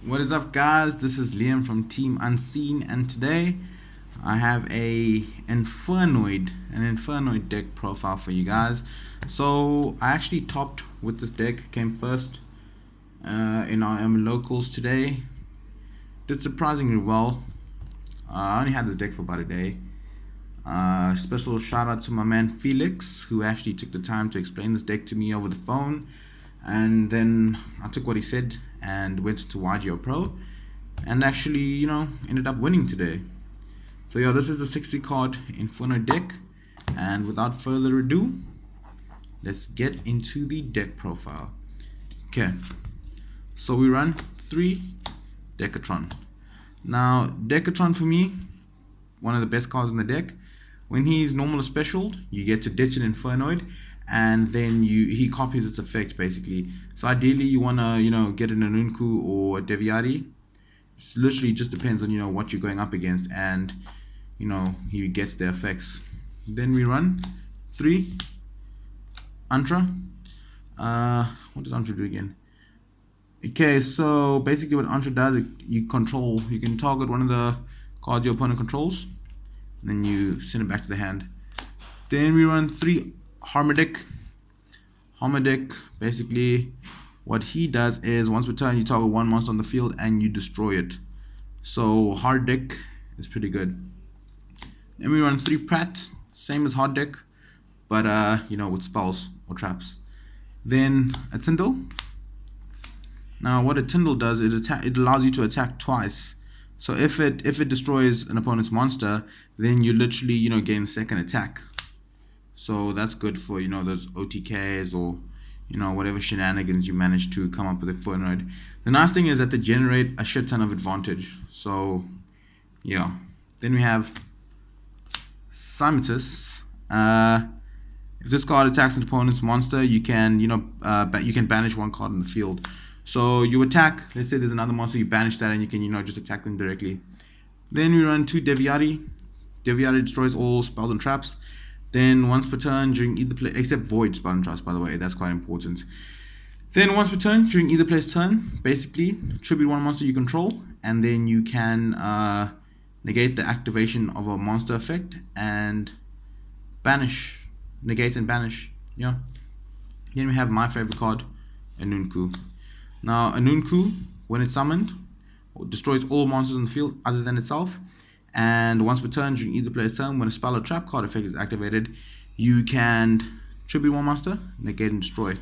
What is up, guys? This is Liam from Team Unseen, and today I have an Infernoid deck profile for you guys. So I actually topped with this deck, came first in our locals today. Did surprisingly well. I only had this deck for about a day. Special shout out to my man Felix, who actually took the time to explain this deck to me over the phone. And then I took what he said and went to YGO Pro and actually, ended up winning today. So yeah, this is the 60 card Inferno deck, and without further ado, let's get into the deck profile. Okay, so we run 3 Decatron. Now Decatron, for me, one of the best cards in the deck. When he's normal or special, you get to ditch an Infernoid, and then he copies its effect basically. So ideally you wanna get an Anunku or a Deviati. It literally just depends on what you're going up against, and he gets the effects. Then we run 3 Antra. What does Antra do again? Okay, so basically what Antra does, you can target one of the cards your opponent controls, and then you send it back to the hand. Then we run 3 Harmadic. Basically what he does is once per turn you target one monster on the field and you destroy it. So hard deck is pretty good. Then we run 3 Prat, same as hard deck, but with spells or traps. Then a Tyndall. Now what a Tyndall does, it allows you to attack twice. So if it destroys an opponent's monster, then you literally gain a second attack. So that's good for those OTKs or whatever shenanigans you manage to come up with a Infernoid. The nice thing is that they generate a shit ton of advantage. So yeah. Then we have Simitus. If this card attacks an opponent's monster, you can banish one card in the field. So you attack, let's say there's another monster, you banish that and you can just attack them directly. Then we run 2 Deviati. Deviati destroys all spells and traps. Then once per turn during either play, except void spell and traps, by the way, that's quite important. Then once per turn during either player's turn, basically tribute one monster you control, and then you can negate the activation of a monster effect and banish, negate and banish. Yeah. Then we have my favorite card, Anunku. Now Anunku, when it's summoned, destroys all monsters on the field other than itself. And once per turn during either player's turn, when a spell or trap card effect is activated, you can tribute one monster, negate and destroy.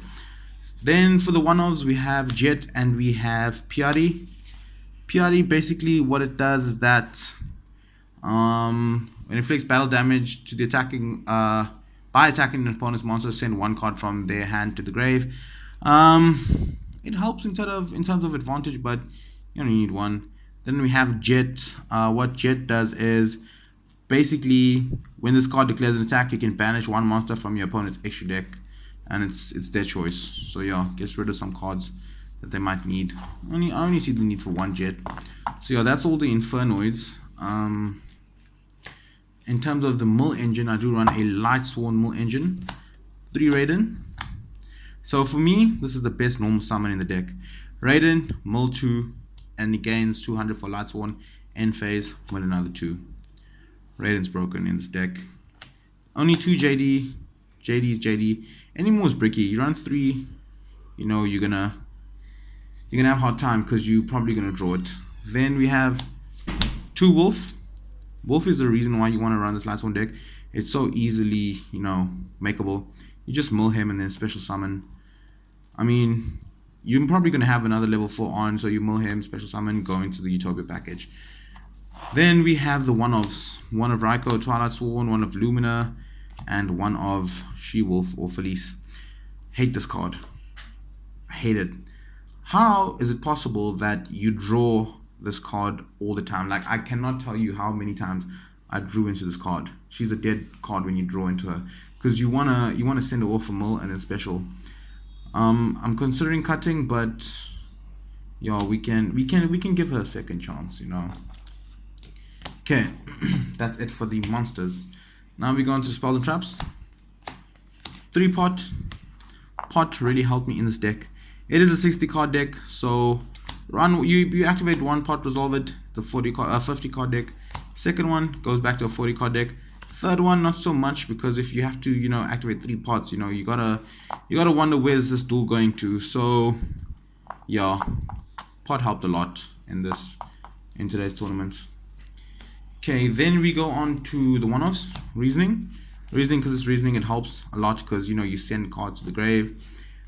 Then for the one-offs, we have Jet and we have Piari. Piari, basically what it does is that when it inflicts battle damage to the attacking by attacking an opponent's monster, send one card from their hand to the grave. It helps in terms of advantage, but you only need one. Then we have Jet. What Jet does is basically when this card declares an attack, you can banish one monster from your opponent's extra deck, and it's their choice. So yeah, gets rid of some cards that they might need. I only see the need for one Jet. So yeah, that's all the Infernoids. In terms of the mill engine, I do run a Lightsworn mill engine, 3 Raiden. So for me, this is the best normal summon in the deck. Raiden, mill 2, and he gains 200 for Lightsworn. End phase, win another 2. Raiden's broken in this deck. Only 2 JD. JD's JD. Any more is bricky. You run 3, you're gonna have a hard time because you're probably gonna draw it. Then we have 2 Wolf. Wolf is the reason why you want to run this Lightsworn deck. It's so easily, makeable. You just mill him and then special summon. I mean, you're probably going to have another level 4 on, so you mill him, special summon, go into the Utopia package. Then we have the one-offs. One of Raikou, Twilight Sworn, one of Lumina, and one of She-Wolf or Felice. Hate this card. I hate it. How is it possible that you draw this card all the time? Like, I cannot tell you how many times I drew into this card. She's a dead card when you draw into her, because you wanna send her off a mill and then special. I'm considering cutting, but we can give her a second chance, Okay, that's it for the monsters. Now we go into spells and traps. 3 Pot. Pot really helped me in this deck. It is a 60 card deck, so You activate one pot, resolve it. It's a 50 card deck. Second one goes back to a 40 card deck. Third one, not so much, because if you have to, activate 3 pots, you gotta wonder where's this duel going to. So yeah, pot helped a lot in today's tournament. Okay, then we go on to the one-offs. Reasoning, because it's reasoning, it helps a lot because you send cards to the grave.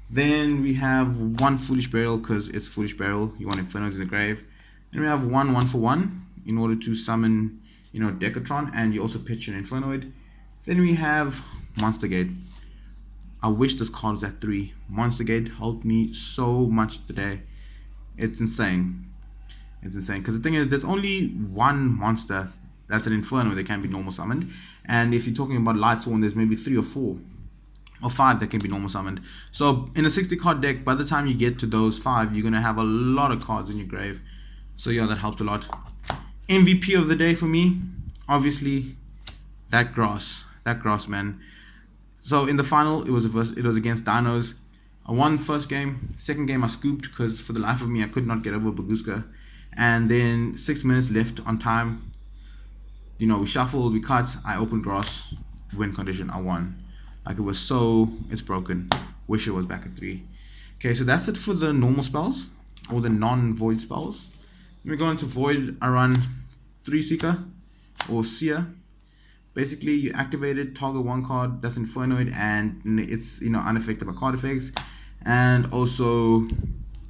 Then we have one Foolish Burial because it's Foolish Burial. You want Infernoids in the grave. Then we have one for one in order to summon Decatron, and you also pitch an Infernoid. Then we have Monster Gate. I wish this card was at 3. Monster Gate helped me so much today. It's insane. It's insane because the thing is, there's only one monster that's an Inferno that can be normal summoned, and if you're talking about Lightsworn, there's maybe 3 or 4 or 5 that can be normal summoned. So in a 60 card deck, by the time you get to those 5, you're gonna have a lot of cards in your grave. So yeah, that helped a lot. MVP of the day for me, obviously, that grass, man. So in the final, it was against Dinos. I won the first game. Second game I scooped because for the life of me I could not get over Baguska. And then 6 minutes left on time. We shuffled, we cut, I opened grass, win condition, I won. Like it's broken. Wish it was back at 3. Okay, so that's it for the normal spells, or the non-void spells. Then we go into void. I run 3 Seeker or Seer. Basically, you activate it, target 1 card that's Infernoid, and it's unaffected by card effects. And also,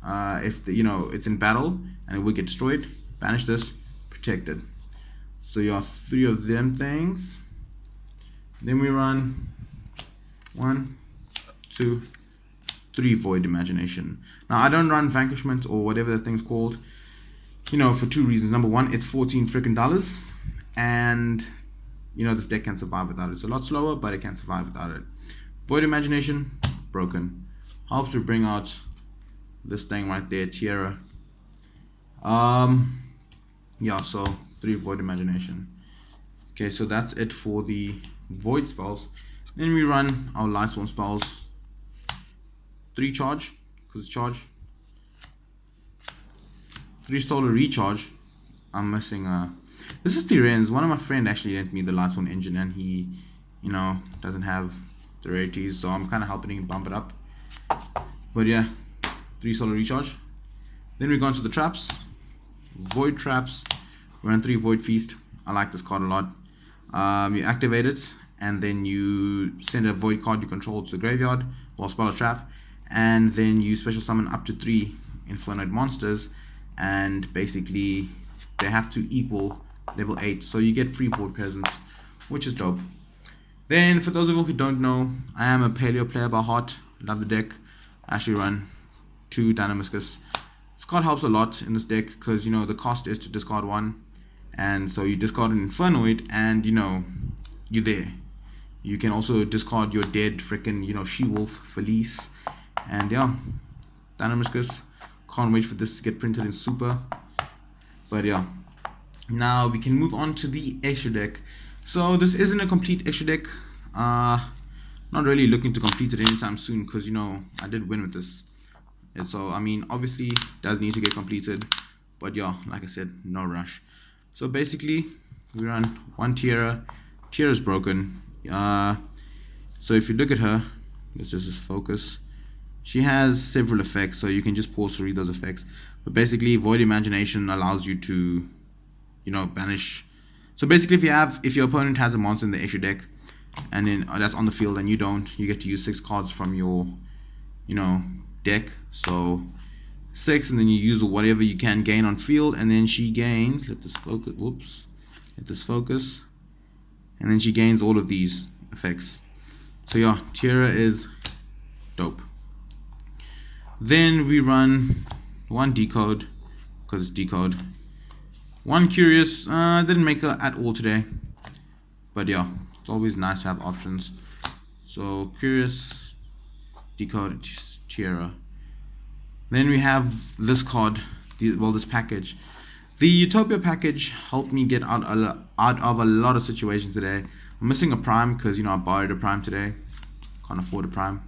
if it's in battle and it will get destroyed, banish this, protected. So you have 3 of them things. Then we run 1, 2, 3 Void Imagination. Now I don't run Vanquishment or whatever the thing's called, for 2 reasons. Number 1, it's $14 freaking, and this deck can survive without it. It's a lot slower, but it can survive without it. Void Imagination, broken. Helps to bring out this thing right there, Tiara. Yeah, so 3 Void Imagination. Okay, so that's it for the Void spells. Then we run our Lightsworn spells. 3 Charge, because it's charge. 3 Solar Recharge. I'm missing this is Tyrians. One of my friends actually lent me the Lightsworn engine, and he, doesn't have the rarities, so I'm kind of helping him bump it up. But yeah, 3 Solar Recharge. Then we go into the traps. Void Traps. We run 3 Void Feast. I like this card a lot. You activate it, and then you send a Void card you control to the graveyard while spell a trap, and then you special summon up to 3 Infernoid monsters, and basically they have to equal level 8, so you get free board presence, which is dope. Then for those of you who don't know, I am a paleo player by heart. Love the deck. I actually run 2 Dynamiscus. This card helps a lot in this deck because the cost is to discard 1, and so you discard an Infernoid, and you're there. You can also discard your dead freaking She-Wolf, Felice, and yeah, Dynamiscus. Can't wait for this to get printed in Super. But yeah, now we can move on to the extra deck. So this isn't a complete extra deck. Not really looking to complete it anytime soon because I did win with this. And so I mean, obviously does need to get completed, but yeah, like I said, no rush. So basically we run 1 Tiara. Tiara's broken. So if you look at her, let's just focus. She has several effects, so you can just pause to read those effects. But basically, Void Imagination allows you to, banish. So basically, if your opponent has a monster in the extra deck, and then that's on the field, and you don't, you get to use 6 cards from your, deck. So 6, and then you use whatever you can gain on field, and then she gains. Let this focus. Whoops. Let this focus. And then she gains all of these effects. So yeah, Tiara is dope. Then we run 1 Decode, because it's Decode. 1 Curious, didn't make her at all today. But yeah, it's always nice to have options. So Curious, Decode, Tiara. Then we have this card, this package. The Utopia package helped me get out of a lot of situations today. I'm missing a Prime because I borrowed a Prime today. Can't afford a Prime.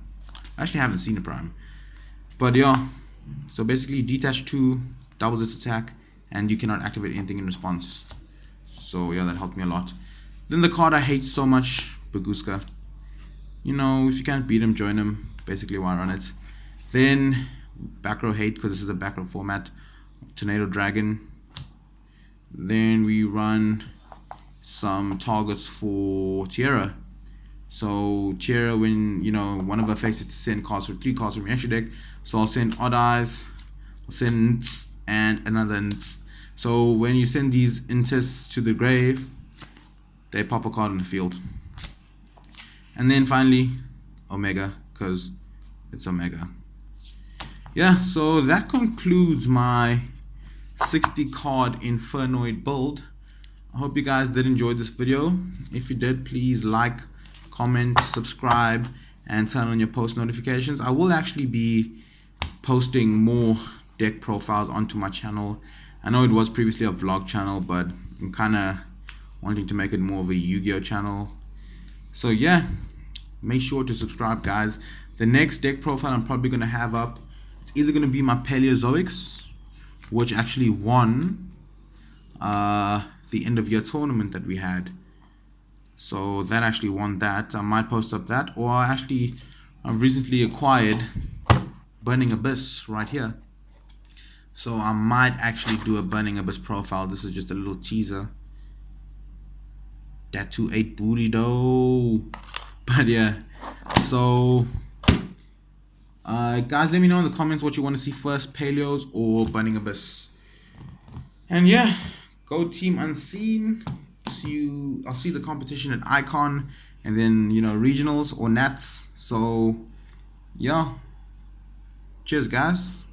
I actually haven't seen a Prime. But yeah, so basically detach 2, doubles its attack, and you cannot activate anything in response. So yeah, that helped me a lot. Then the card I hate so much, Baguska. You know, if you can't beat him, join him. Basically why I run it. Then back row hate, because this is a back row format. Tornado Dragon. Then we run some targets for Tierra. So Tierra, when you know one of her faces to send cards for 3 cards from your extra deck. So I'll send Odd Eyes, I'll send Nts, and another Nts. So when you send these Intis to the grave, they pop a card in the field. And then finally Omega, because it's Omega. Yeah, so that concludes my 60 card Infernoid build. I hope you guys did enjoy this video. If you did, please like, comment, subscribe, and turn on your post notifications. I will actually be posting more deck profiles onto my channel. I know it was previously a vlog channel, but I'm kind of wanting to make it more of a Yu-Gi-Oh channel. So yeah, make sure to subscribe, guys. The next deck profile I'm probably going to have up, it's either going to be my Paleozoics, which actually won the end of year tournament that we had. So that actually won that. I might post up that, or actually I've recently acquired Burning Abyss right here. So I might actually do a Burning Abyss profile. This is just a little teaser. That 2-8 booty though. But yeah, so guys, let me know in the comments what you want to see first, Paleos or Burning Abyss. And yeah, go Team Unseen. I'll see the competition at Icon, and then you know regionals or Nats. So yeah, cheers guys.